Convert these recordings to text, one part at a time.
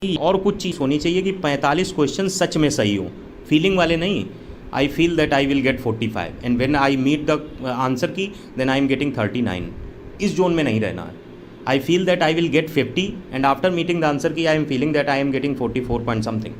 और कुछ चीज़ होनी चाहिए कि 45 क्वेश्चन सच में सही हो, फीलिंग वाले नहीं। I feel that I will get 45 and when I meet the answer key then I am getting 39, इस जोन में नहीं रहना है। I feel that I will get 50 and after meeting the answer key I am feeling that I am getting 44 point something.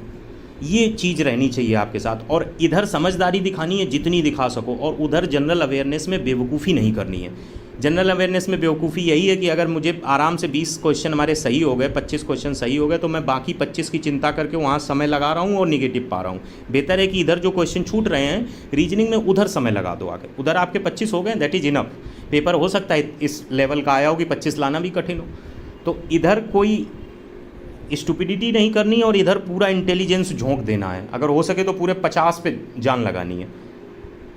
ये चीज़ रहनी चाहिए आपके साथ। और इधर समझदारी दिखानी है जितनी दिखा सको, और उधर जनरल अवेयरनेस में बेवकूफ़ी नहीं करनी है। जनरल अवेयरनेस में बेवकूफ़ी यही है कि अगर मुझे आराम से 20 क्वेश्चन हमारे सही हो गए, 25 क्वेश्चन सही हो गए, तो मैं बाकी 25 की चिंता करके वहाँ समय लगा रहा हूँ और निगेटिव पा रहा हूँ। बेहतर है कि इधर जो क्वेश्चन छूट रहे हैं रीजनिंग में, उधर समय लगा दो आगे। उधर आपके 25 हो गए, दैट इज़ इनफ। पेपर हो सकता है इस लेवल का आया हो कि 25 लाना भी कठिन हो, तो इधर कोई स्टुपिडिटी नहीं करनी है और इधर पूरा इंटेलिजेंस झोंक देना है। अगर हो सके तो पूरे 50 पे जान लगानी है।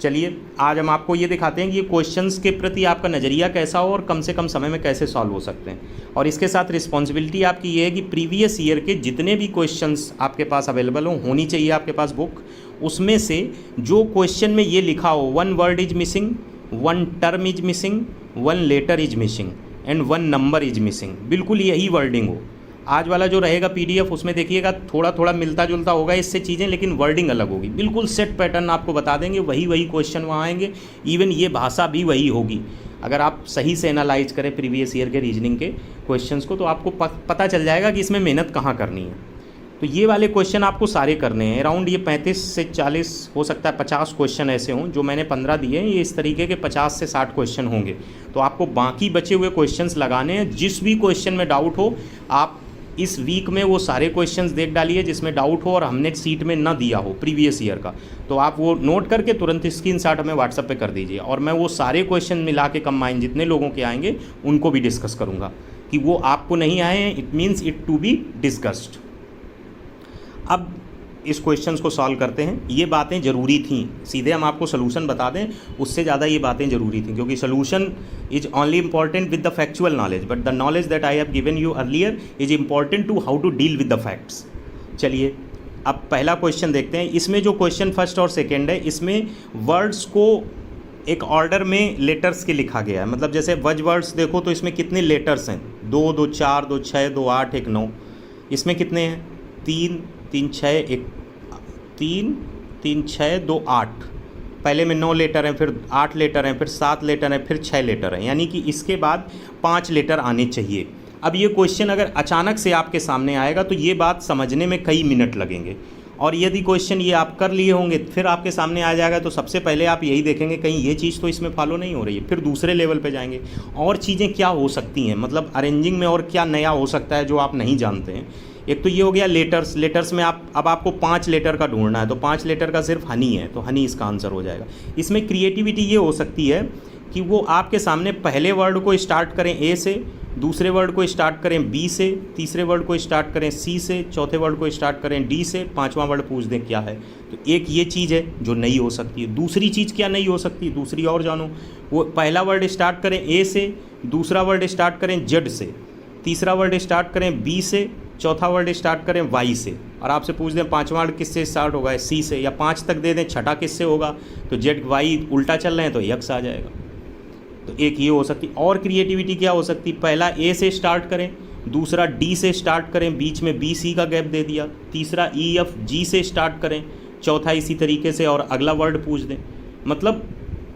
चलिए आज हम आपको ये दिखाते हैं कि ये क्वेश्चंस के प्रति आपका नज़रिया कैसा हो और कम से कम समय में कैसे सॉल्व हो सकते हैं। और इसके साथ रिस्पॉन्सिबिलिटी आपकी ये है कि प्रीवियस ईयर के जितने भी क्वेश्चंस आपके पास अवेलेबल होनी चाहिए आपके पास बुक, उसमें से जो क्वेश्चन में ये लिखा हो 1 word is missing, 1 term is missing, 1 letter is missing and 1 number is missing, बिल्कुल यही वर्डिंग हो। आज वाला जो रहेगा पीडीएफ, उसमें देखिएगा थोड़ा थोड़ा मिलता जुलता होगा इससे चीज़ें, लेकिन वर्डिंग अलग होगी। बिल्कुल सेट पैटर्न आपको बता देंगे, वही क्वेश्चन वहाँ आएंगे। इवन ये भाषा भी वही होगी। अगर आप सही से एनालाइज करें प्रीवियस ईयर के रीजनिंग के क्वेश्चंस को, तो आपको पता चल जाएगा कि इसमें मेहनत कहाँ करनी है। तो ये वाले क्वेश्चन आपको सारे करने हैं। अराउंड ये 35 से 40 हो सकता है 50 क्वेश्चन ऐसे हों। जो मैंने 15 दिए हैं, ये इस तरीके के 50 से 60 क्वेश्चन होंगे। तो आपको बाकी बचे हुए क्वेश्चंस लगाने हैं। जिस भी क्वेश्चन में डाउट हो, आप इस वीक में वो सारे क्वेश्चंस देख डालिए जिसमें डाउट हो और हमने सीट में ना दिया हो प्रीवियस ईयर का, तो आप वो नोट करके तुरंत स्क्रीनशॉट हमें व्हाट्सएप पे कर दीजिए। और मैं वो सारे क्वेश्चन मिला के कंबाइन जितने लोगों के आएंगे उनको भी डिस्कस करूँगा कि वो आपको नहीं आए हैं, it means it to be discussed. अब इस क्वेश्चंस को सॉल्व करते हैं। ये बातें ज़रूरी थी, सीधे हम आपको सोल्यूशन बता दें उससे ज़्यादा ये बातें ज़रूरी थी, क्योंकि solution is only important with the factual knowledge, but the knowledge that I have given you earlier is important to how to deal with the facts. चलिए अब पहला क्वेश्चन देखते हैं। इसमें जो क्वेश्चन फर्स्ट और सेकेंड है, इसमें वर्ड्स को एक ऑर्डर में लेटर्स के लिखा गया है। मतलब जैसे वज वर्ड्स देखो तो इसमें कितने लेटर्स हैं, 2 2 4 2 6 2 8 1 9। इसमें कितने हैं, 3 3 6 1 3 3 6 2 8। पहले में 9 लेटर हैं, फिर 8 लेटर हैं, फिर 7 लेटर हैं, फिर 6 लेटर हैं, यानी कि इसके बाद 5 लेटर आने चाहिए। अब ये क्वेश्चन अगर अचानक से आपके सामने आएगा तो ये बात समझने में कई मिनट लगेंगे। और यदि क्वेश्चन ये आप कर लिए होंगे फिर आपके सामने आ जाएगा, तो सबसे पहले आप यही देखेंगे कहीं ये चीज़ तो इसमें फॉलो नहीं हो रही है। फिर दूसरे लेवल पे जाएंगे, और चीज़ें क्या हो सकती हैं, मतलब अरेंजिंग में और क्या नया हो सकता है जो आप नहीं जानते हैं। एक तो ये हो गया लेटर्स। लेटर्स में अब आपको 5 लेटर का ढूंढना है, तो 5 लेटर का सिर्फ हनी है, तो हनी इसका आंसर हो जाएगा। इसमें क्रिएटिविटी ये हो सकती है कि वो आपके सामने पहले वर्ड को स्टार्ट करें ए से, दूसरे वर्ड को स्टार्ट करें बी से, तीसरे वर्ड को स्टार्ट करें सी से, चौथे वर्ड को स्टार्ट करें डी से, 5वां वर्ड पूछ दें क्या है। तो एक ये चीज़ है जो नई हो सकती है। दूसरी चीज़ क्या नई हो सकती है, दूसरी और जानो। वो पहला वर्ड स्टार्ट करें ए से, दूसरा वर्ड स्टार्ट करें जेड से, तीसरा वर्ड स्टार्ट करें बी से, चौथा वर्ड स्टार्ट करें वाई से, और आपसे पूछ दें 5वां वर्ड किससे स्टार्ट होगा, सी से, या 5 तक दे दें, छठा किससे होगा, तो जेड वाई उल्टा चल रहे हैं तो यक्स आ जाएगा। तो एक ये हो सकती। और क्रिएटिविटी क्या हो सकती, पहला ए से स्टार्ट करें, दूसरा डी से स्टार्ट करें, बीच में बी सी का गैप दे दिया, तीसरा ई एफ जी से स्टार्ट करें, चौथा इसी तरीके से और अगला वर्ड पूछ दें। मतलब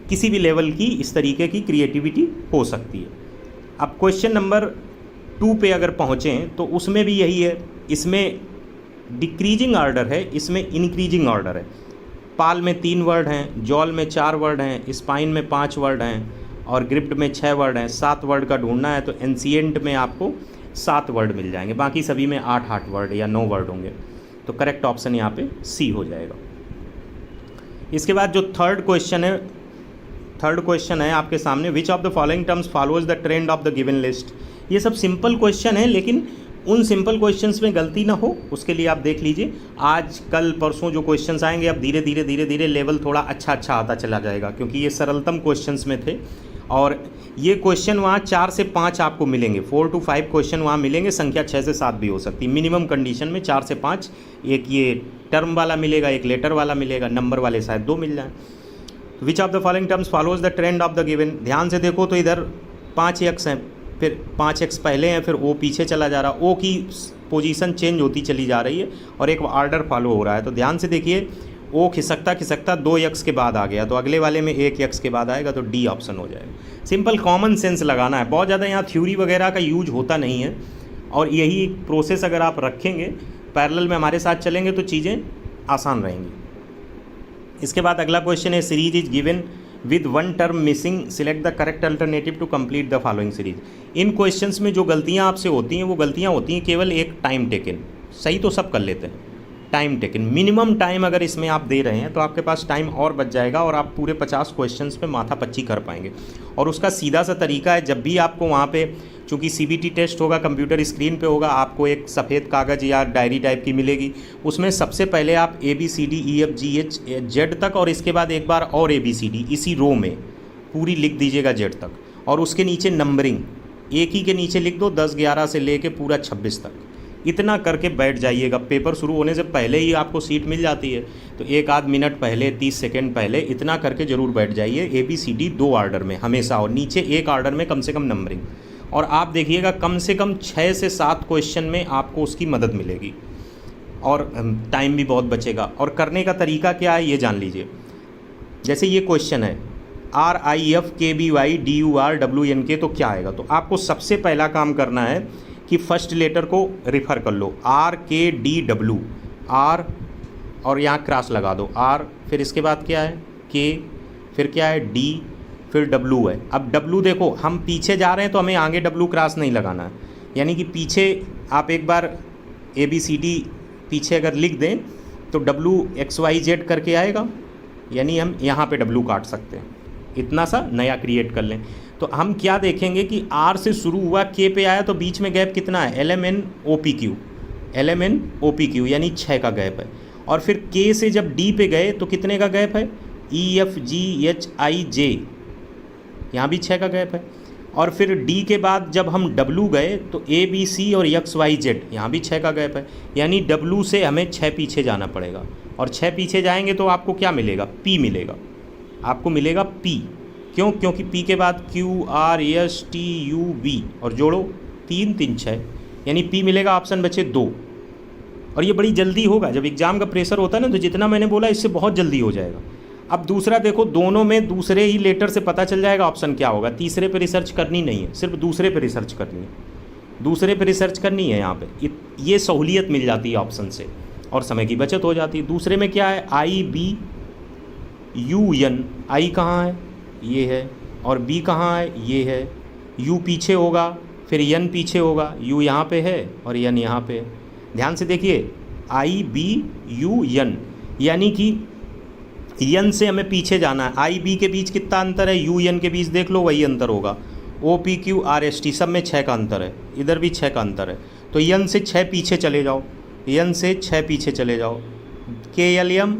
किसी भी लेवल की इस तरीके की क्रिएटिविटी हो सकती है। अब क्वेश्चन नंबर 2 पे अगर पहुँचें तो उसमें भी यही है। इसमें डिक्रीजिंग ऑर्डर है, इसमें इंक्रीजिंग ऑर्डर है। पाल में 3 वर्ड हैं, जॉल में 4 वर्ड हैं, स्पाइन में 5 वर्ड हैं और ग्रिप्ड में 6 वर्ड हैं। 7 वर्ड का ढूंढना है तो एंशिएंट में आपको 7 वर्ड मिल जाएंगे, बाकी सभी में 8 वर्ड या 9 वर्ड होंगे। तो करेक्ट ऑप्शन यहाँ पे सी हो जाएगा। इसके बाद जो थर्ड क्वेश्चन है आपके सामने, which of the following terms follows the trend of the given list. ये सब सिंपल क्वेश्चन है, लेकिन उन सिंपल क्वेश्चंस में गलती ना हो उसके लिए आप देख लीजिए। आज कल परसों जो क्वेश्चंस आएंगे, अब धीरे धीरे लेवल थोड़ा अच्छा आता चला जाएगा, क्योंकि ये सरलतम क्वेश्चंस में थे। और ये क्वेश्चन वहाँ 4 से 5 आपको मिलेंगे, 4 to 5 क्वेश्चन वहाँ मिलेंगे। संख्या 6 से 7 भी हो सकती है। मिनिमम कंडीशन में 4 से 5, एक ये टर्म वाला मिलेगा, एक लेटर वाला मिलेगा, नंबर वाले शायद 2 मिल जाए। Which of the following terms follows the trend of the given. ध्यान से देखो तो इधर 5 एक्स हैं, फिर 5 एक्स पहले हैं, फिर ओ पीछे चला जा रहा। ओ की पोजीशन चेंज होती चली जा रही है और एक ऑर्डर फॉलो हो रहा है। तो ध्यान से देखिए, ओ खिसकता खिसकता 2 यक्स के बाद आ गया, तो अगले वाले में 1 यक्स के बाद आएगा, तो डी ऑप्शन हो जाएगा। सिंपल कॉमन सेंस लगाना है, बहुत ज़्यादा यहाँ थ्योरी वगैरह का यूज होता नहीं है, और यही प्रोसेस अगर आप रखेंगे, पैरेलल में हमारे साथ चलेंगे तो चीज़ें आसान रहेंगी। इसके बाद अगला क्वेश्चन है, series is given with one term missing, select the correct alternative to complete the following series. इन क्वेश्चंस में जो गलतियाँ आपसे होती हैं वो गलतियाँ होती हैं केवल एक टाइम टेकन, सही तो सब कर लेते हैं, टाइम टेकन मिनिमम टाइम अगर इसमें आप दे रहे हैं तो आपके पास टाइम और बच जाएगा और आप पूरे 50 क्वेश्चंस पे माथा पच्ची कर पाएंगे। और उसका सीधा सा तरीका है, जब भी आपको वहाँ पे, चूँकि CBT टेस्ट होगा, कंप्यूटर स्क्रीन पे होगा, आपको एक सफ़ेद कागज़ या डायरी टाइप की मिलेगी, उसमें सबसे पहले आप ABCDEFGH Z तक और इसके बाद एक बार और ABCD इसी रो में पूरी लिख दीजिएगा Z तक, और उसके नीचे नंबरिंग एक ही के नीचे लिख दो 10 11 से लेके पूरा 26 तक। इतना करके बैठ जाइएगा, पेपर शुरू होने से पहले ही आपको सीट मिल जाती है, तो एक आध मिनट पहले, 30 सेकंड पहले इतना करके ज़रूर बैठ जाइए। ABCD 2 ऑर्डर में हमेशा, और नीचे एक ऑर्डर में कम से कम नंबरिंग, और आप देखिएगा कम से कम 6 से 7 क्वेश्चन में आपको उसकी मदद मिलेगी और टाइम भी बहुत बचेगा। और करने का तरीका क्या है ये जान लीजिए। जैसे ये क्वेश्चन है RIFKBYDURWNK, तो क्या आएगा, तो आपको सबसे पहला काम करना है कि फर्स्ट लेटर को रिफ़र कर लो, RKDW, R और यहाँ क्रॉस लगा दो, R, फिर इसके बाद क्या है K, फिर क्या है D, फिर W है। अब W देखो, हम पीछे जा रहे हैं तो हमें आगे W क्रॉस नहीं लगाना है, यानी कि पीछे आप एक बार ABCD पीछे अगर लिख दें तो WXYZ करके आएगा, यानी हम यहाँ पे W काट सकते हैं, इतना सा नया क्रिएट कर लें। तो हम क्या देखेंगे कि R से शुरू हुआ, K पे आया, तो बीच में गैप कितना है, LMNOPQ, यानी 6 का गैप है। और फिर K से जब D पे गए तो कितने का गैप है, EFGHIJ, यहाँ भी 6 का गैप है। और फिर D के बाद जब हम W गए तो ABC और XYZ, यहाँ भी 6 का गैप है, यानी W से हमें 6 पीछे जाना पड़ेगा, और 6 पीछे जाएंगे तो आपको क्या मिलेगा, P मिलेगा, आपको मिलेगा P। क्यों, क्योंकि P के बाद QRSTUV और जोड़ो 3 3 6, यानी P मिलेगा, ऑप्शन बचे 2। और ये बड़ी जल्दी होगा, जब एग्ज़ाम का प्रेशर होता है ना, तो जितना मैंने बोला इससे बहुत जल्दी हो जाएगा। अब दूसरा देखो, दोनों में दूसरे ही लेटर से पता चल जाएगा ऑप्शन क्या होगा। तीसरे पे रिसर्च करनी नहीं है, सिर्फ दूसरे पे रिसर्च करनी है, दूसरे पे रिसर्च करनी है। यहाँ पे ये सहूलियत मिल जाती है ऑप्शन से और समय की बचत हो जाती है। दूसरे में क्या है, IBUN, I कहाँ है, ये है, और B कहाँ है, ये है। U पीछे होगा, फिर N पीछे होगा, U यहाँ पे है और N यहाँ पे है। ध्यान से देखिए, IBUN, यानी कि N से हमें पीछे जाना है। IB के बीच कितना अंतर है, UN के बीच देख लो, वही अंतर होगा। OPQRST सब में 6 का अंतर है, इधर भी 6 का अंतर है, तो N से 6 पीछे चले जाओ, N से 6 पीछे चले जाओ। KLM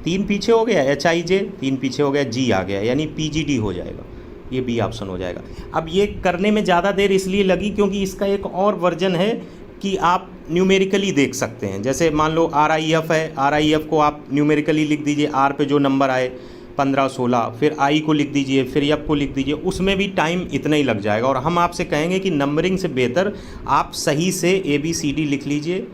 3 पीछे हो गया, HIJ 3 पीछे हो गया, G आ गया, यानी PGD हो जाएगा, ये B ऑप्शन हो जाएगा। अब ये करने में ज़्यादा देर इसलिए लगी क्योंकि इसका एक और वर्जन है कि आप न्यूमेरिकली देख सकते हैं। जैसे मान लो RIF है, RIF को आप न्यूमेरिकली लिख दीजिए, R पे जो नंबर आए 15 16, फिर I को लिख दीजिए, फिर F को लिख दीजिए, उसमें भी टाइम इतना ही लग जाएगा। और हम आपसे कहेंगे कि नंबरिंग से बेहतर आप सही से ABCD लिख लीजिए,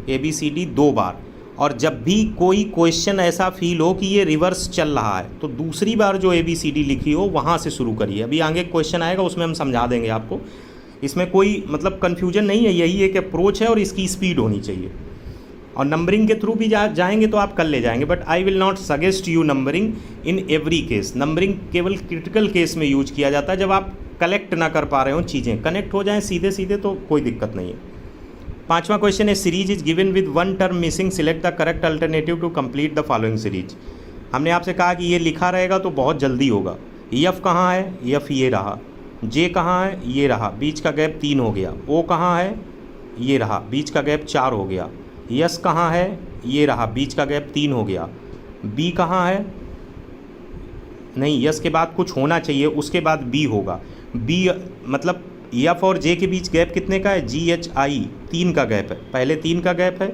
ABCD 2 बार। और जब भी कोई क्वेश्चन ऐसा फील हो कि ये रिवर्स चल रहा है तो दूसरी बार जो ABCD लिखी हो वहाँ से शुरू करिए। अभी आगे क्वेश्चन आएगा उसमें हम समझा देंगे आपको, इसमें कोई मतलब कन्फ्यूजन नहीं है, यही एक अप्रोच है और इसकी स्पीड होनी चाहिए। और नंबरिंग के थ्रू भी जाएंगे तो आप कल ले जाएंगे, but I will not suggest you numbering in every case. Numbering केवल क्रिटिकल केस में यूज किया जाता है, जब आप कलेक्ट ना कर पा रहे हो, चीज़ें कनेक्ट हो जाएं सीधे सीधे तो कोई दिक्कत नहीं है। 5वां क्वेश्चन है, series is given with one term missing, select the correct alternative to complete the following series. हमने आपसे कहा कि ये लिखा रहेगा तो बहुत जल्दी होगा। F कहाँ है, F ये रहा, J कहाँ है, ये रहा, बीच का गैप 3 हो गया, O कहाँ है, ये रहा, बीच का गैप 4 हो गया, S कहाँ है, ये रहा, बीच का गैप 3 हो गया, B कहाँ है, नहीं S के बाद कुछ होना चाहिए, उसके बाद B होगा। B मतलब F और J के बीच गैप कितने का है, GHI 3 का गैप है, पहले 3 का गैप है,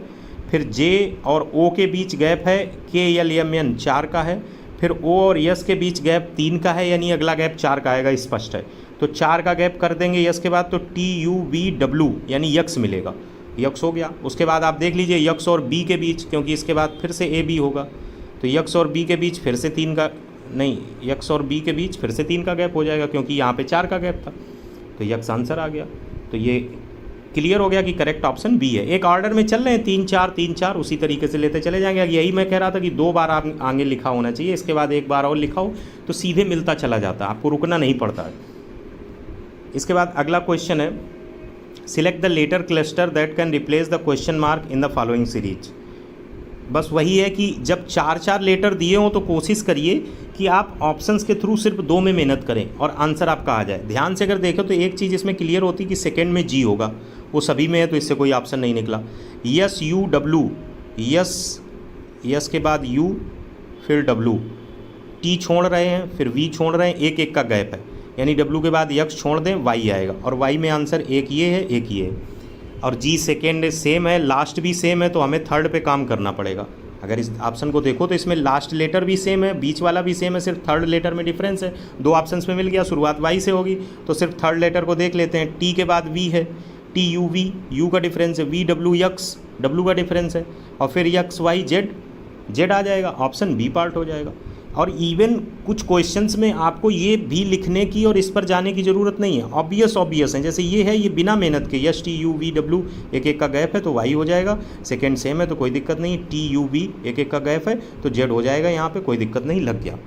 फिर J और O के बीच गैप है KLMN 4 का है, फिर O और S के बीच गैप 3 का है, यानी अगला गैप 4 का आएगा, स्पष्ट है। तो 4 का गैप कर देंगे यस के बाद, तो TUVW यानी यक्स मिलेगा। यक्स हो गया। उसके बाद आप देख लीजिए यक्स और बी के बीच, क्योंकि इसके बाद फिर से ए बी होगा, तो यक्स और बी के बीच फिर से 3 का नहीं, यक्स और बी के बीच फिर से 3 का गैप हो जाएगा, क्योंकि यहाँ पे 4 का गैप था, तो यक्स आंसर आ गया। तो ये क्लियर हो गया कि करेक्ट ऑप्शन बी है। एक ऑर्डर में चल रहे हैं 3 4 3 4, उसी तरीके से लेते चले जाएंगे। यही मैं कह रहा था कि 2 बार आप आगे लिखा होना चाहिए, इसके बाद 1 बार और लिखा हो तो सीधे मिलता चला जाता है, आपको रुकना नहीं पड़ता है। इसके बाद अगला क्वेश्चन है, select the letter cluster that can replace the question mark in the following series. बस वही है कि जब 4 लेटर दिए हों तो कोशिश करिए कि आप ऑप्शंस के थ्रू सिर्फ 2 में मेहनत करें और आंसर आपका आ जाए। ध्यान से अगर देखें तो एक चीज़ इसमें क्लियर होती है कि सेकंड में जी होगा, वो सभी में है, तो इससे कोई ऑप्शन नहीं निकला। Yes you W, yes yes के बाद यू फिर डब्लू, टी छोड़ रहे हैं फिर वी छोड़ रहे हैं, एक एक का गैप है, यानी डब्लू के बाद यक्स छोड़ दें वाई आएगा, और वाई में आंसर एक ये है एक ये है, और जी सेकेंड सेम है, लास्ट भी सेम है, तो हमें थर्ड पे काम करना पड़ेगा। अगर इस ऑप्शन को देखो तो इसमें लास्ट लेटर भी सेम है, बीच वाला भी सेम है, सिर्फ थर्ड लेटर में डिफरेंस है। 2 ऑप्शंस में मिल गया, शुरुआत वाई से होगी, तो सिर्फ थर्ड लेटर को देख लेते हैं। टी के बाद वी है, टी यू वी, यू का डिफरेंस है, वी डब्ल्यू यक्स, डब्ल्यू का डिफरेंस है, और फिर यक्स वाई जेड, जेड आ जाएगा, ऑप्शन बी पार्ट हो जाएगा। और इवन कुछ क्वेश्चंस में आपको ये भी लिखने की और इस पर जाने की ज़रूरत नहीं है, ऑब्वियस है। जैसे ये है, ये बिना मेहनत के yes T U V W एक एक का गैप है तो वाई हो जाएगा, सेकंड सेम है तो कोई दिक्कत नहीं, टी यू वी एक एक का गैप है तो जेड हो जाएगा, यहाँ पे कोई दिक्कत नहीं, लग गया।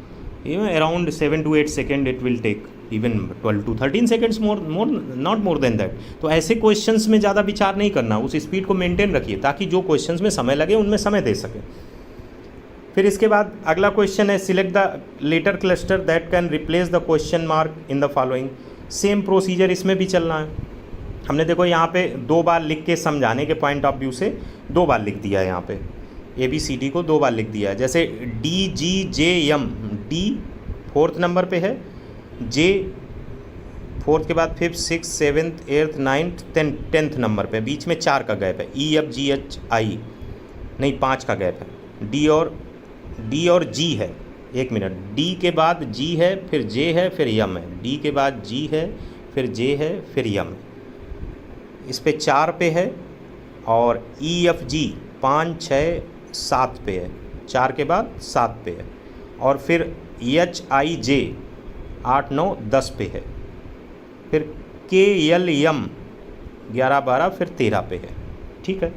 ये around 7 to 8 second it will take, even 12 to 13 seconds, not more than that. तो ऐसे क्वेश्चंस में ज़्यादा विचार नहीं करना, उस स्पीड को मेंटेन रखिए ताकि जो क्वेश्चंस में समय लगे उनमें समय दे सकें। फिर इसके बाद अगला क्वेश्चन है, select the letter cluster that can replace the question mark in the following. Same procedure इसमें भी चलना है। हमने देखो यहाँ पे 2 बार लिख के समझाने के पॉइंट ऑफ व्यू से 2 बार लिख दिया है, यहाँ पे ए बी सी डी को 2 बार लिख दिया है। जैसे डी जी जे एम, डी 4th नंबर पे है, जे 4th के बाद 5th 6th 7th 8th 9th 10th number पे, बीच में 4 का गैप है, E F G H I नहीं 5 का गैप है, डी और जी है, 1 मिनट, डी के बाद जी है फिर जे है फिर यम है, डी के बाद जी है फिर जे है फिर यम है, इस पे 4 पे है, और ई एफ जी 5 6 7 पे है, 4 के बाद 7 पे है, और फिर एच आई जे 8 9 10 पे है, फिर के एल एम 11 12 फिर 13 पे है। ठीक है,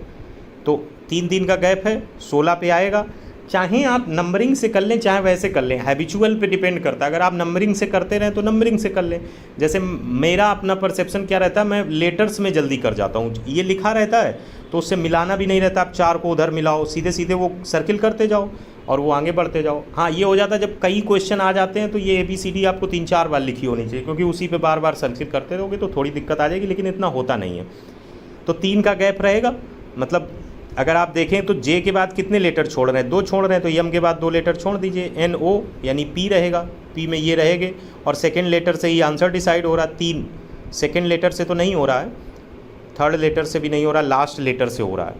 तो 3 का गैप है, 16 पे आएगा। चाहे आप नंबरिंग से कर लें चाहे वैसे कर लें, हैबिचुअल पे डिपेंड करता है। अगर आप नंबरिंग से करते रहें तो नंबरिंग से कर लें। जैसे मेरा अपना परसेप्शन क्या रहता है, मैं लेटर्स में जल्दी कर जाता हूँ, ये लिखा रहता है तो उससे मिलाना भी नहीं रहता। आप 4 को उधर मिलाओ, सीधे सीधे वो सर्किल करते जाओ और वो आगे बढ़ते जाओ। हाँ, ये हो जाता है जब कई क्वेश्चन आ जाते हैं तो ये ABCD आपको 3-4 बार लिखी होनी चाहिए, क्योंकि उसी पे बार बार सर्किल करते रहोगे तो थोड़ी दिक्कत आ जाएगी, लेकिन इतना होता नहीं है। तो 3 का गैप रहेगा, मतलब अगर आप देखें तो जे के बाद कितने लेटर छोड़ रहे हैं, 2 छोड़ रहे हैं, तो यम के बाद 2 लेटर छोड़ दीजिए, NO यानी P रहेगा, P में ये रहेंगे, और सेकेंड लेटर से ही आंसर डिसाइड हो रहा है। 3 सेकेंड लेटर से तो नहीं हो रहा है, थर्ड लेटर से भी नहीं हो रहा, लास्ट लेटर से हो रहा है।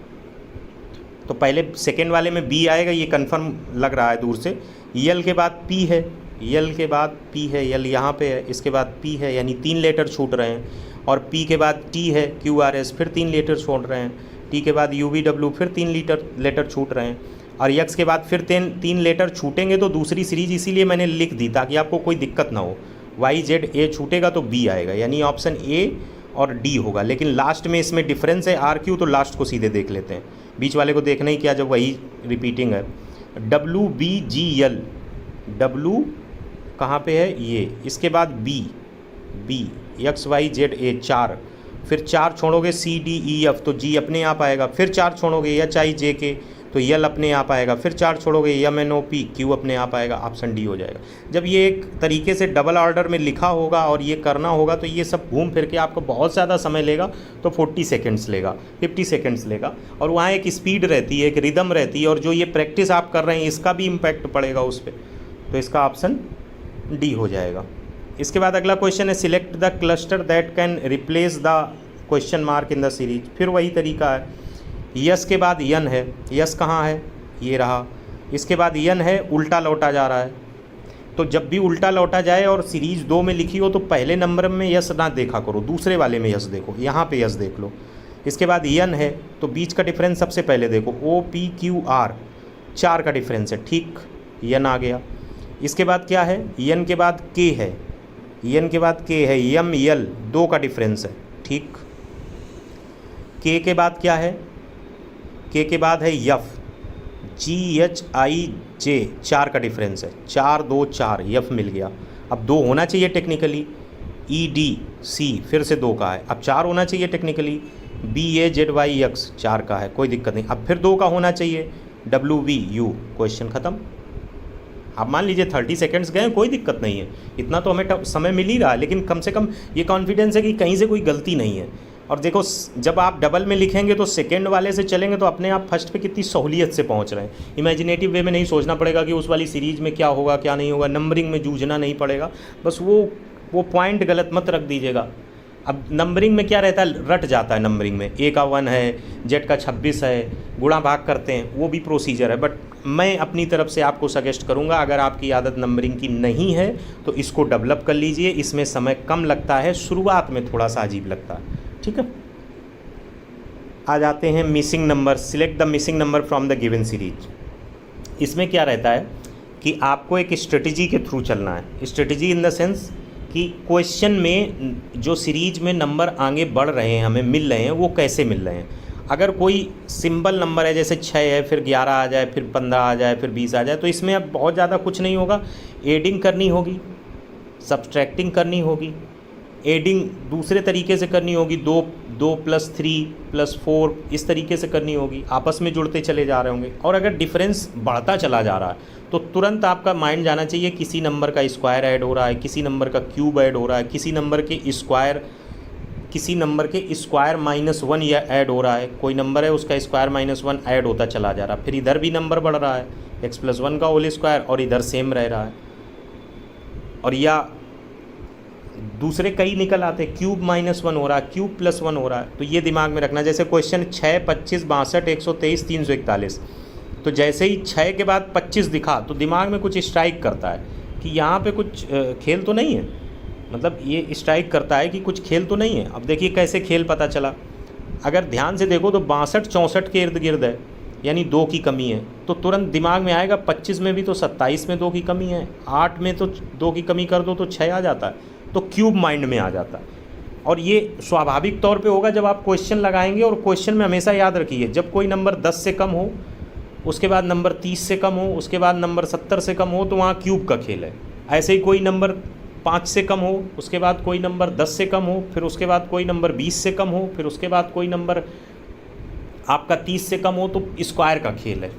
तो पहले सेकेंड वाले में B आएगा, ये कन्फर्म लग रहा है दूर से। यल के बाद P है, यल के बाद P है, यल यहाँ पे है, इसके बाद P है, यानी 3 लेटर छूट रहे हैं, और P के बाद T है, QRS फिर 3 लेटर छोड़ रहे हैं, T के बाद UVW फिर 3 लेटर छूट रहे हैं, और X के बाद फिर 3 लेटर छूटेंगे। तो दूसरी सीरीज इसीलिए मैंने लिख दी ताकि आपको कोई दिक्कत ना हो। YZ A छूटेगा तो B आएगा, यानी ऑप्शन A और D होगा। लेकिन लास्ट में इसमें डिफरेंस है RQ, तो लास्ट को सीधे देख लेते हैं, बीच वाले को देखना ही क्या जब वही रिपीटिंग है। WBGL, W कहाँ पे है ये, इसके बाद B XYZ 4, फिर 4 छोड़ोगे CDEF तो G अपने आप आएगा, फिर 4 छोड़ोगे HIJK तो यल अपने आप आएगा, फिर 4 छोड़ोगे MNOP Q अपने आप आएगा, ऑप्शन D हो जाएगा। जब ये एक तरीके से डबल ऑर्डर में लिखा होगा और ये करना होगा तो ये सब घूम फिर के आपको बहुत ज़्यादा समय लेगा, तो 40 सेकेंड्स लेगा, 50 सेकेंड्स लेगा, और वहाँ एक स्पीड रहती है, एक रिदम रहती है, और जो ये प्रैक्टिस आप कर रहे हैं इसका भी इम्पैक्ट पड़ेगा उस पर, तो इसका ऑप्शन D हो जाएगा। इसके बाद अगला क्वेश्चन है, select the cluster that can replace the question mark in the series. फिर वही तरीका है, यस के बाद यन है, यस कहाँ है, ये रहा, इसके बाद यन है, उल्टा लौटा जा रहा है। तो जब भी उल्टा लौटा जाए और सीरीज 2 में लिखी हो तो पहले नंबर में यस ना देखा करो, दूसरे वाले में यस देखो। यहाँ पे यस देख लो, इसके बाद यन है, तो बीच का डिफरेंस सबसे पहले देखो, ओ पी क्यू आर 4 का डिफरेंस है, ठीक, यन आ गया। इसके बाद क्या है, यन के बाद के है, यन के बाद के है, यम यल 2 का डिफरेंस है, ठीक। के बाद क्या है, के बाद है यफ, जी एच आई जे 4 का डिफरेंस है, 4 2 4, यफ मिल गया। अब 2 होना चाहिए टेक्निकली, ई डी सी फिर से 2 का है, अब 4 होना चाहिए टेक्निकली, बी ए जेड वाई एक्स 4 का है, कोई दिक्कत नहीं। अब फिर 2 का होना चाहिए, डब्ल्यू वी यू, क्वेश्चन ख़त्म। अब मान लीजिए 30 सेकंड्स गए, कोई दिक्कत नहीं है, इतना तो हमें समय मिल ही रहा है, लेकिन कम से कम ये कॉन्फिडेंस है कि कहीं से कोई गलती नहीं है। और देखो जब आप डबल में लिखेंगे तो सेकंड वाले से चलेंगे तो अपने आप फर्स्ट पे कितनी सहूलियत से पहुंच रहे हैं। इमेजिनेटिव वे में नहीं सोचना पड़ेगा कि उस वाली सीरीज़ में क्या होगा क्या नहीं होगा, नंबरिंग में जूझना नहीं पड़ेगा, बस वो पॉइंट गलत मत रख दीजिएगा। अब नंबरिंग में क्या रहता है, रट जाता है नंबरिंग में, ए का 1 है, जेड का 26 है, गुणा भाग करते हैं, वो भी प्रोसीजर है। बट मैं अपनी तरफ से आपको सजेस्ट करूंगा, अगर आपकी आदत नंबरिंग की नहीं है तो इसको डेवलप कर लीजिए, इसमें समय कम लगता है, शुरुआत में थोड़ा सा अजीब लगता है, ठीक है। आ जाते हैं missing number, select the missing number from the given series. इसमें क्या रहता है कि आपको एक स्ट्रेटजी के थ्रू चलना है, स्ट्रेटजी इन द सेंस कि क्वेश्चन में जो सीरीज में नंबर आगे बढ़ रहे हैं, हमें मिल रहे हैं, वो कैसे मिल रहे हैं। अगर कोई सिंपल नंबर है, जैसे 6 है, फिर 11 आ जाए, फिर 15 आ जाए, फिर 20 आ जाए, तो इसमें अब बहुत ज़्यादा कुछ नहीं होगा, एडिंग करनी होगी, सब्सट्रैक्टिंग करनी होगी। एडिंग दूसरे तरीके से करनी होगी, 2 + 3 + 4 इस तरीके से करनी होगी, आपस में जुड़ते चले जा रहे होंगे। और अगर डिफरेंस बढ़ता चला जा रहा है तो तुरंत आपका माइंड जाना चाहिए किसी नंबर का स्क्वायर ऐड हो रहा है, किसी नंबर का क्यूब ऐड हो रहा है, किसी नंबर के स्क्वायर -1 या ऐड हो रहा है, कोई नंबर है उसका स्क्वायर -1 ऐड होता चला जा रहा है, फिर इधर भी नंबर बढ़ रहा है, x+1 का होल स्क्वायर, और इधर सेम रह रहा है, और या दूसरे कई निकल आते हैं, क्यूब -1 हो रहा है, क्यूब +1 हो रहा है। तो ये दिमाग में रखना, जैसे क्वेश्चन 6, 25, 62, 123, 341, तो जैसे ही 6 के बाद 25 दिखा तो दिमाग में कुछ स्ट्राइक करता है कि यहाँ पे कुछ खेल तो नहीं है, मतलब ये स्ट्राइक करता है कि कुछ खेल तो नहीं है। अब देखिए कैसे खेल पता चला, अगर ध्यान से देखो तो 62 64 के इर्द गिर्द है, यानी 2 की कमी है, तो तुरंत दिमाग में आएगा 25 में भी तो 27 में 2 की कमी है, 8 में तो 2 की कमी कर दो तो 6 आ जाता है, तो क्यूब माइंड में आ जाता है। और ये स्वाभाविक तौर पे होगा जब आप क्वेश्चन लगाएंगे। और क्वेश्चन में हमेशा याद रखिए, जब कोई नंबर 10 से कम हो, उसके बाद नंबर 30 से कम हो, उसके बाद नंबर 70 से कम हो, तो वहाँ क्यूब का खेल है। ऐसे ही कोई नंबर 5 से कम हो, उसके बाद कोई नंबर 10 से कम हो, फिर उसके बाद कोई नंबर 20 से कम हो, फिर उसके बाद कोई नंबर आपका 30 से कम हो, तो स्क्वायर का खेल है।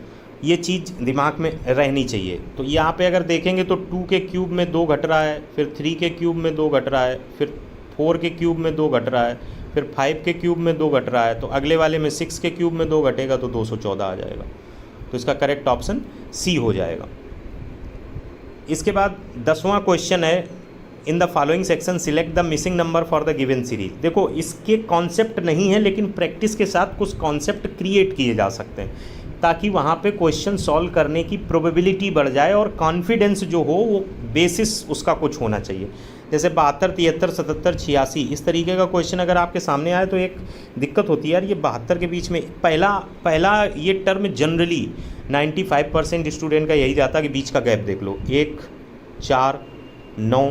ये चीज़ दिमाग में रहनी चाहिए। तो यहाँ पे अगर देखेंगे तो 2 के क्यूब में 2 घट रहा है, फिर 3 के क्यूब में 2 घट रहा है, फिर 4 के क्यूब में 2 घट रहा है, फिर 5 के क्यूब में 2 घट रहा है, तो अगले वाले में 6 के क्यूब में 2 घटेगा तो 214 आ जाएगा। तो इसका करेक्ट ऑप्शन सी हो जाएगा। इसके बाद 10वां क्वेश्चन है, in the following section select the missing number for the given series. देखो इसके कॉन्सेप्ट नहीं है, लेकिन प्रैक्टिस के साथ कुछ कॉन्सेप्ट क्रिएट किए जा सकते हैं ताकि वहाँ पे क्वेश्चन सॉल्व करने की प्रोबेबिलिटी बढ़ जाए और कॉन्फिडेंस जो हो वो बेसिस उसका कुछ होना चाहिए। जैसे 72, 73, 77, 86 इस तरीके का क्वेश्चन अगर आपके सामने आए तो एक दिक्कत होती है यार, ये 72 के बीच में पहला ये टर्म जनरली 95% स्टूडेंट का यही जाता है कि बीच का गैप देख लो, 1, 4, 9,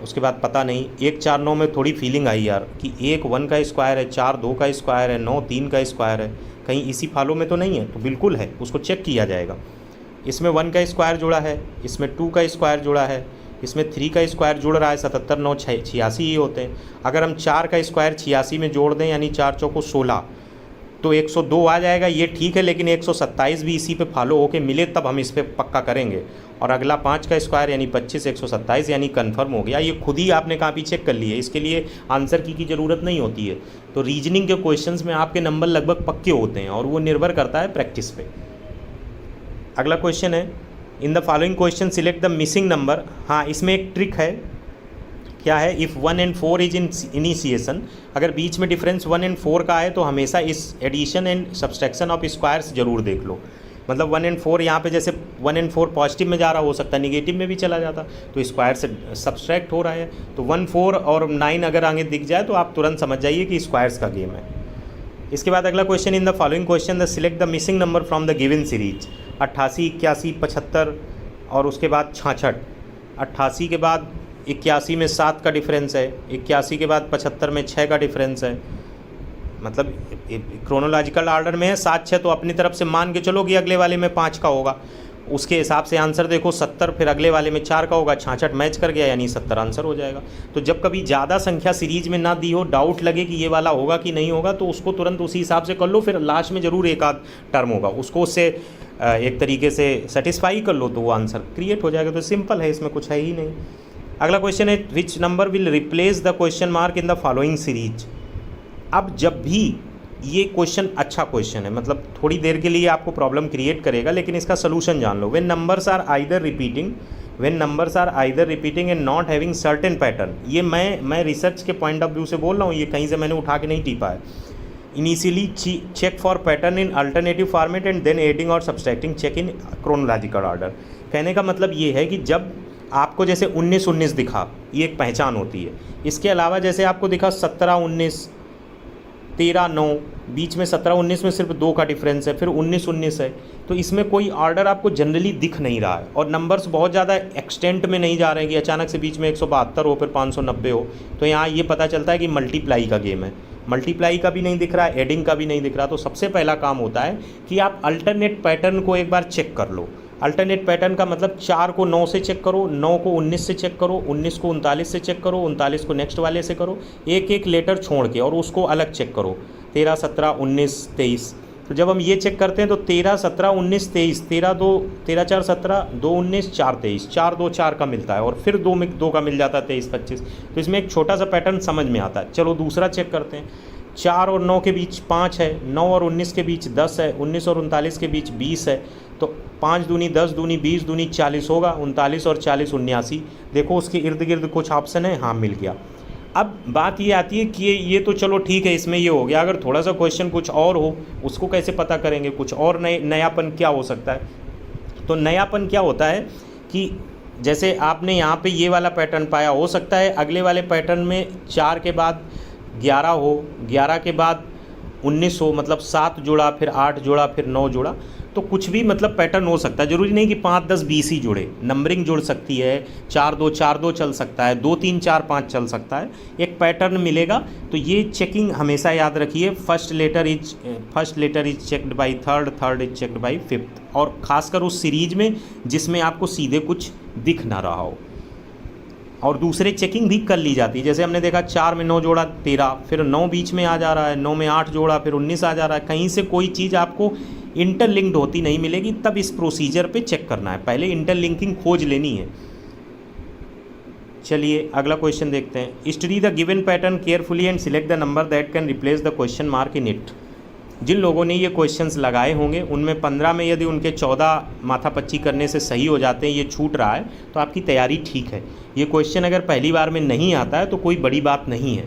उसके बाद पता नहीं 1, 4, 9 में थोड़ी फीलिंग आई यार कि 1 1 का स्क्वायर है, 4 2 का स्क्वायर है, 9 3 का स्क्वायर है, कहीं इसी फॉलो में तो नहीं है। तो बिल्कुल है, उसको चेक किया जाएगा। इसमें 1 का स्क्वायर जुड़ा है, इसमें 2 का स्क्वायर जुड़ा है, इसमें 3 का स्क्वायर जुड़ रहा है, 77, 9, 86 ही होते हैं। अगर हम 4 का स्क्वायर 86 में जोड़ दें यानी 4 चौको 16 तो 102 आ जाएगा, ये ठीक है, लेकिन 127 भी इसी पे फॉलो होके मिले तब हम इस पर पक्का करेंगे। और अगला 5 का स्क्वायर यानी 25, 127 यानी कन्फर्म हो गया। ये खुद ही आपने कॉपी चेक कर ली है, इसके लिए आंसर की ज़रूरत नहीं होती है। तो रीजनिंग के क्वेश्चंस में आपके नंबर लगभग पक्के होते हैं और वो निर्भर करता है प्रैक्टिस पे। अगला क्वेश्चन है, in the following question select the missing number. हाँ, इसमें एक ट्रिक है, क्या है, if 1 and 4 is in initiation, अगर बीच में डिफरेंस 1 and 4 का है तो हमेशा इस addition and subtraction of squares जरूर देख लो। मतलब 1 and 4 यहाँ पे जैसे 1 and 4 पॉजिटिव में जा रहा हो सकता है निगेटिव में भी चला जाता, तो स्क्वायर से सब्सट्रैक्ट हो रहा है। तो 1 4 और 9 अगर आगे दिख जाए तो आप तुरंत समझ जाइए कि स्क्वायर्स का गेम है। इसके बाद अगला question, in the following question the select the missing number from the given series. 88, 81, 75 और उसके बाद 66। 88 के बाद 81 में 7 का डिफरेंस है, 81 के बाद 75 में 6 का डिफरेंस है। मतलब क्रोनोलॉजिकल ऑर्डर में है 7 6, तो अपनी तरफ से मान के चलो कि अगले वाले में 5 का होगा, उसके हिसाब से आंसर देखो 70, फिर अगले वाले में 4 का होगा, 66 मैच कर गया यानी 70 आंसर हो जाएगा। तो जब कभी ज़्यादा संख्या सीरीज में ना दी हो, डाउट लगे कि ये वाला होगा कि नहीं होगा, तो उसको तुरंत उसी हिसाब से कर लो, फिर लास्ट में ज़रूर एक आध टर्म होगा, उसको उससे एक तरीके से सेटिस्फाई कर लो तो वो आंसर क्रिएट हो जाएगा। तो सिंपल है, इसमें कुछ है ही नहीं। अगला क्वेश्चन है, which number will replace the question mark in the following series. अब जब भी ये क्वेश्चन अच्छा क्वेश्चन है, मतलब थोड़ी देर के लिए आपको प्रॉब्लम क्रिएट करेगा, लेकिन इसका सोल्यूशन जान लो। When numbers are either repeating and not having certain pattern, ये मैं रिसर्च के पॉइंट ऑफ व्यू से बोल रहा हूँ, ये कहीं से मैंने उठा के नहीं टीपा है। Initially check for pattern in alternative format and then adding और subtracting check in chronological order. कहने का मतलब ये है कि जब आपको जैसे 19-19 दिखा, ये एक पहचान होती है। इसके अलावा जैसे आपको दिखा 17-19, 13-9, बीच में 17-19 में सिर्फ 2 का डिफरेंस है, फिर 19-19 है, तो इसमें कोई ऑर्डर आपको जनरली दिख नहीं रहा है, और नंबर्स बहुत ज़्यादा एक्सटेंट में नहीं जा रहे हैं कि अचानक से बीच में 172 हो फिर 590 हो। तो यहाँ ये पता चलता है कि मल्टीप्लाई का गेम है, मल्टीप्लाई का भी नहीं दिख रहा है, एडिंग का भी नहीं दिख रहा। तो सबसे पहला काम होता है कि आप अल्टरनेट पैटर्न को एक बार चेक कर लो। अल्टरनेट पैटर्न का मतलब 4 को 9 से चेक करो, 9 को 19 से चेक करो, 19 को 39 से चेक करो, 39 को नेक्स्ट वाले से करो, एक एक लेटर छोड़ के, और उसको अलग चेक करो। 13, 17, 19, 23। तो जब हम ये चेक करते हैं तो 13, 17, 19, 23, 13, 4, 17, 2, 19, 4, 23, 4, 2, 4 का मिलता है, और फिर 2 का मिल जाता है 23, 25। तो इसमें एक छोटा सा पैटर्न समझ में आता है। चलो दूसरा चेक करते हैं। 4 और 9 के बीच 5 है, 9 और 19 के बीच 10 है, 19 और 39 के बीच 20 है, तो 5 दूनी 10 दूनी 20 दूनी 40 होगा, 39 और 40 79। देखो उसके इर्द गिर्द कुछ ऑप्शन है, हाँ मिल गया। अब बात ये आती है कि ये तो चलो ठीक है, इसमें ये हो गया। अगर थोड़ा सा क्वेश्चन कुछ और हो, उसको कैसे पता करेंगे, कुछ और नयापन क्या हो सकता है। तो नयापन क्या होता है कि जैसे आपने यहाँ पे ये वाला पैटर्न पाया, हो सकता है अगले वाले पैटर्न में 4 के बाद 11 हो, 11 के बाद 19 हो, मतलब 7 जोड़ा, फिर 8 जोड़ा, फिर 9 जोड़ा। तो कुछ भी मतलब पैटर्न हो सकता है, ज़रूरी नहीं कि 5, 10, 20 ही जुड़े, नंबरिंग जुड़ सकती है, 4, 2, 4, 2 चल सकता है, 2, 3, 4, 5 चल सकता है, एक पैटर्न मिलेगा। तो ये चेकिंग हमेशा याद रखिए, first letter is checked by third is checked by fifth, और खासकर उस सीरीज में जिसमें आपको सीधे कुछ दिख ना रहा हो। और दूसरे चेकिंग भी कर ली जाती है, जैसे हमने देखा 4 में 9 जोड़ा 13, फिर 9 बीच में आ जा रहा है, 9 में 8 जोड़ा, फिर 19 आ जा रहा है। कहीं से कोई चीज़ आपको इंटरलिंक्ड होती नहीं मिलेगी, तब इस प्रोसीजर पे चेक करना है, पहले इंटरलिंकिंग खोज लेनी है। चलिए अगला क्वेश्चन देखते हैं। Study the given pattern carefully and select the number that can replace the question mark in it. जिन लोगों ने ये क्वेश्चंस लगाए होंगे उनमें 15 में यदि उनके 14 माथापच्ची करने से सही हो जाते हैं, ये छूट रहा है, तो आपकी तैयारी ठीक है। ये क्वेश्चन अगर पहली बार में नहीं आता है तो कोई बड़ी बात नहीं है।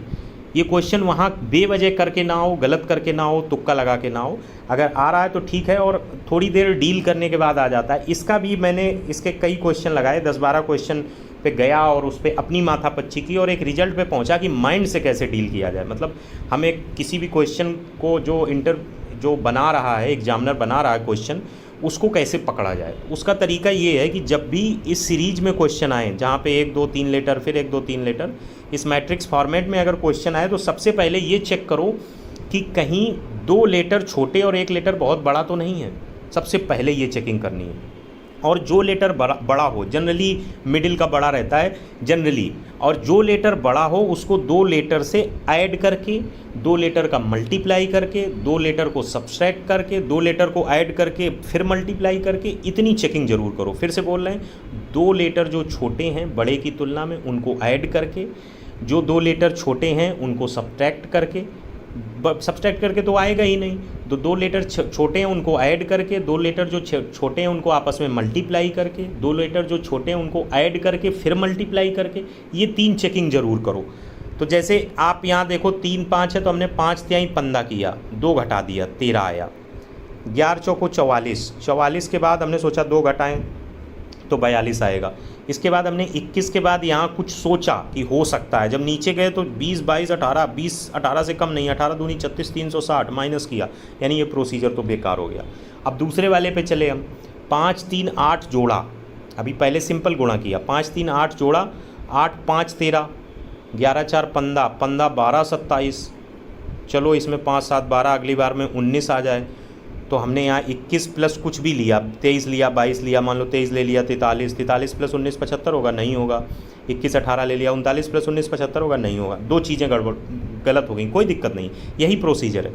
ये क्वेश्चन वहाँ बेवजह करके ना हो, गलत करके ना हो, तुक्का लगा के ना हो। अगर आ रहा है तो ठीक है, और थोड़ी देर डील करने के बाद आ जाता है। इसका भी मैंने इसके कई क्वेश्चन लगाए, 10-12 क्वेश्चन पे गया और उस पर अपनी माथापच्ची की, और एक रिजल्ट पे पहुंचा कि माइंड से कैसे डील किया जाए। मतलब हमें किसी भी क्वेश्चन को जो बना रहा है, एग्जामिनर बना रहा है क्वेश्चन, उसको कैसे पकड़ा जाए। उसका तरीका ये है कि जब भी इस सीरीज में क्वेश्चन आए, जहाँ पे 1, 2, 3 लेटर, फिर 1, 2, 3 लेटर, इस मैट्रिक्स फॉर्मेट में अगर क्वेश्चन आए तो सबसे पहले ये चेक करो कि कहीं 2 लेटर छोटे और 1 लेटर बहुत बड़ा तो नहीं है। सबसे पहले ये चेकिंग करनी है। और जो लेटर बड़ा हो, जनरली मिडिल का बड़ा रहता है जनरली, और जो लेटर बड़ा हो उसको 2 लेटर से ऐड करके, 2 लेटर का मल्टीप्लाई करके, 2 लेटर को सब्सट्रैक्ट करके, 2 लेटर को ऐड करके फिर मल्टीप्लाई करके, इतनी चेकिंग ज़रूर करो। फिर से बोल रहे हैं, 2 लेटर जो छोटे हैं बड़े की तुलना में उनको ऐड करके, जो 2 लेटर छोटे हैं उनको सब्सट्रैक्ट करके तो आएगा ही नहीं, तो 2 लेटर छोटे हैं उनको ऐड करके, 2 लेटर जो छोटे हैं उनको आपस में मल्टीप्लाई करके, 2 लेटर जो छोटे हैं उनको ऐड करके फिर मल्टीप्लाई करके, ये 3 चेकिंग ज़रूर करो। तो जैसे आप यहाँ देखो 3, 5 है, तो हमने 5 तिहाई 15 किया, 2 घटा दिया, 13 आया। 11 चौको 44, 44 के बाद हमने सोचा 2 घटाएँ, तो 42 आएगा। इसके बाद हमने 21 के बाद यहाँ कुछ सोचा कि हो सकता है, जब नीचे गए तो 20, 22, 18, 20, 18 से कम नहीं, 18 दूनी 36, 360 माइनस किया, यानी ये प्रोसीजर तो बेकार हो गया। अब दूसरे वाले पे चले हम, 5, 3, 8 जोड़ा, अभी पहले सिंपल गुणा किया, 5, 3, 8 जोड़ा, 8, 5, 13, 11, 4, 15, 15, 12, 27, चलो इसमें 5, 7, 12, अगली बार में 19 आ जाए। तो हमने यहाँ 21 प्लस कुछ भी लिया, 23 लिया, 22 लिया, मान लो 23 ले लिया, 43, 43 प्लस 19 75 होगा, नहीं होगा। 21 18 ले लिया, 39 प्लस 19 75 होगा, नहीं होगा। दो चीज़ें गड़बड़ गलत हो गई, कोई दिक्कत नहीं, यही प्रोसीजर है।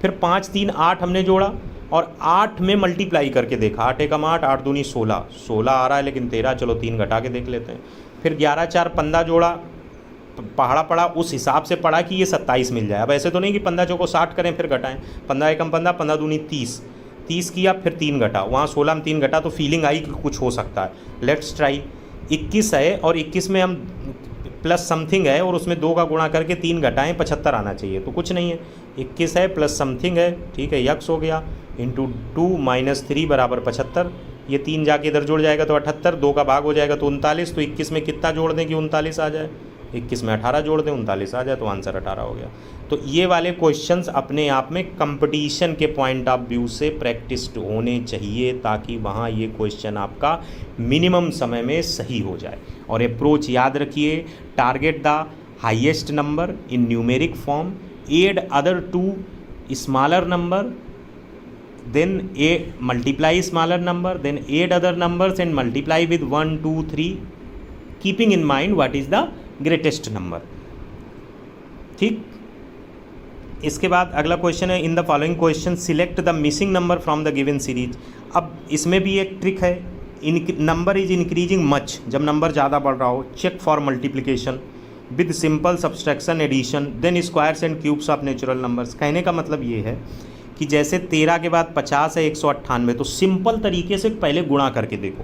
फिर 5, 3, 8 हमने जोड़ा और 8 में मल्टीप्लाई करके देखा, 8 एकम 8, 8 दूनी 16, 16 आ रहा है लेकिन 13, चलो 3 घटा के देख लेते हैं। फिर 11, 4, 15 जोड़ा, पहाड़ा पड़ा, उस हिसाब से पड़ा कि ये 27 मिल जाए। अब ऐसे तो नहीं कि 15 चौको 60 करें फिर घटाएं, 15 एकम 15, 15 दूनी 30, 30 किया, फिर 3 घटा, वहाँ 16 में 3 घटा तो फीलिंग आई कि कुछ हो सकता है। Let's try. 21 है और 21 में हम प्लस समथिंग है और उसमें 2 का गुणा करके 3 घटाएँ, 75 आना चाहिए, तो कुछ नहीं है। 21 है प्लस समथिंग है, ठीक है, यक्स हो गया, इंटू 2 - 3 बराबर 75। ये 3 जाके इधर जुड़ जाएगा तो 78, 2 का भाग हो जाएगा तो 39। तो 21 में कितना जोड़ दें कि 39 आ जाए, 21 में 18 जोड़ दें 39 आ जाए, तो आंसर 18 हो गया। तो ये वाले क्वेश्चंस अपने आप में कंपटीशन के पॉइंट ऑफ व्यू से प्रैक्टिस्ड होने चाहिए, ताकि वहाँ ये क्वेश्चन आपका मिनिमम समय में सही हो जाए। और अप्रोच याद रखिए, target the highest number in numeric form, add other two smaller number, then multiply smaller number, then add other numbers and multiply with 1, 2, 3, keeping in mind what is the greatest number। ठीक। इसके बाद अगला question है, in the following question select the missing number from the given series. अब इसमें भी एक trick है, नंबर इज इंक्रीजिंग मच, जब नंबर ज़्यादा बढ़ रहा हो, check for multiplication with simple subtraction addition then squares and cubes of natural numbers. कहने का मतलब ये है कि जैसे 13 के बाद 50 है 198, तो सिंपल तरीके से पहले गुणा करके देखो,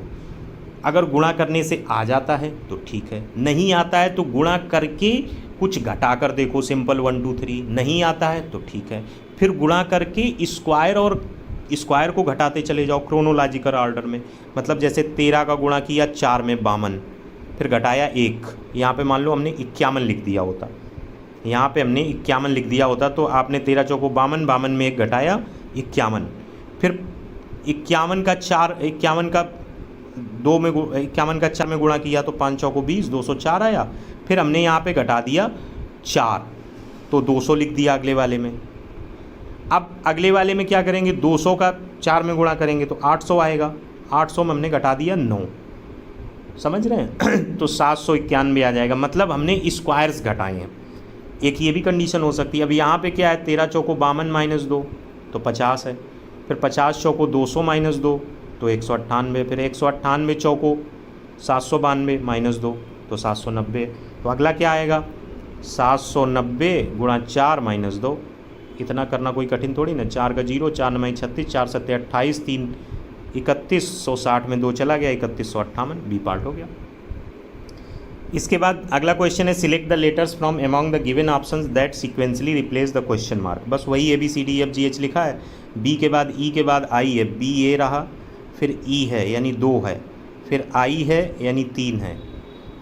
अगर गुणा करने से आ जाता है तो ठीक है, नहीं आता है तो गुणा करके कुछ घटा कर देखो, सिंपल 1, 2, 3, नहीं आता है तो ठीक है, फिर गुणा करके स्क्वायर और स्क्वायर को घटाते चले जाओ क्रोनोलॉजिकल ऑर्डर में। मतलब जैसे 13 का गुणा किया 4 में 52, फिर घटाया 1, यहाँ पे मान लो हमने 51 लिख दिया होता, यहाँ पे हमने 51 लिख दिया होता, तो आपने 13 चौको 52, 52 में 1 घटाया 51, फिर 51 का 4 में गुणा किया तो 5 चौको 20, 204 आया, फिर हमने यहाँ पे घटा दिया 4, तो 200 लिख दिया अगले वाले में। अब अगले वाले में क्या करेंगे, 200 का 4 में गुणा करेंगे तो 800 आएगा, 800 में हमने घटा दिया 9, समझ रहे हैं तो 791 आ जाएगा। मतलब हमने स्क्वायर्स घटाए हैं। एक ये भी कंडीशन हो सकती है। अब यहाँ पे क्या है, 13 चौको 52 - 2 तो 50 है, फिर 50 चौको 200 - 2 तो 198, फिर 198 चौको 792 - 2 तो 790। तो अगला क्या आएगा, 790 गुणा 4 - 2, इतना करना कोई कठिन थोड़ी ना, 4 का 0, 4 9 36, 4 7 28, 3 3160 में 2 चला गया, 3158, बी पार्ट हो गया। इसके बाद अगला क्वेश्चन है, select the letters from among the given options that sequentially replace the question mark. बस वही ABCDEFGH लिखा है, बी के बाद ई के बाद आई है, बी ए रहा, फिर ई है यानी 2 है, फिर आई है यानी 3 है,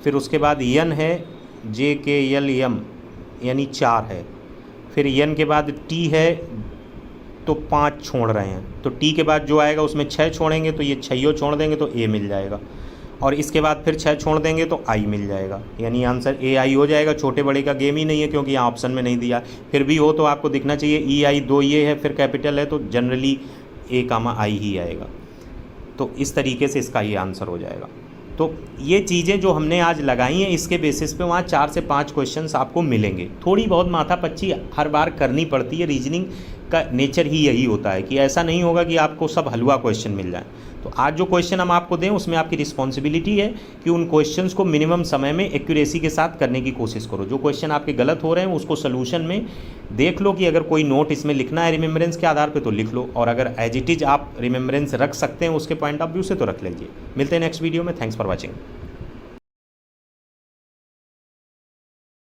फिर उसके बाद यन है, जे के यल यम यानी 4 है, फिर यन के बाद टी है तो 5 छोड़ रहे हैं, तो टी के बाद जो आएगा उसमें 6 छोड़ेंगे तो ये 6 छोड़ देंगे तो ए मिल जाएगा, और इसके बाद फिर 6 छोड़ देंगे तो आई मिल जाएगा, यानी आंसर ए आई हो जाएगा। छोटे बड़े का गेम ही नहीं है क्योंकि यहाँ ऑप्शन में नहीं दिया, फिर भी हो तो आपको दिखना चाहिए ई आई 2 ये है फिर कैपिटल है तो जनरली ए कामा आई ही आएगा। तो इस तरीके से इसका ये आंसर हो जाएगा। तो ये चीज़ें जो हमने आज लगाई हैं इसके बेसिस पे वहाँ 4 से 5 क्वेश्चंस आपको मिलेंगे। थोड़ी बहुत माथापच्ची हर बार करनी पड़ती है, रीजनिंग का नेचर ही यही होता है कि ऐसा नहीं होगा कि आपको सब हलवा क्वेश्चन मिल जाए। तो आज जो क्वेश्चन हम आपको दें उसमें आपकी रिस्पॉन्सिबिलिटी है कि उन क्वेश्चंस को मिनिमम समय में एक्यूरेसी के साथ करने की कोशिश करो। जो क्वेश्चन आपके गलत हो रहे हैं उसको सोल्यूशन में देख लो कि अगर कोई नोट इसमें लिखना है रिमेम्बरेंस के आधार पे तो लिख लो, और अगर एज इट इज आप रिमेम्बरेंस रख सकते हैं उसके पॉइंट ऑफ व्यू से तो रख लीजिए। मिलते हैं नेक्स्ट वीडियो में। Thanks for watching.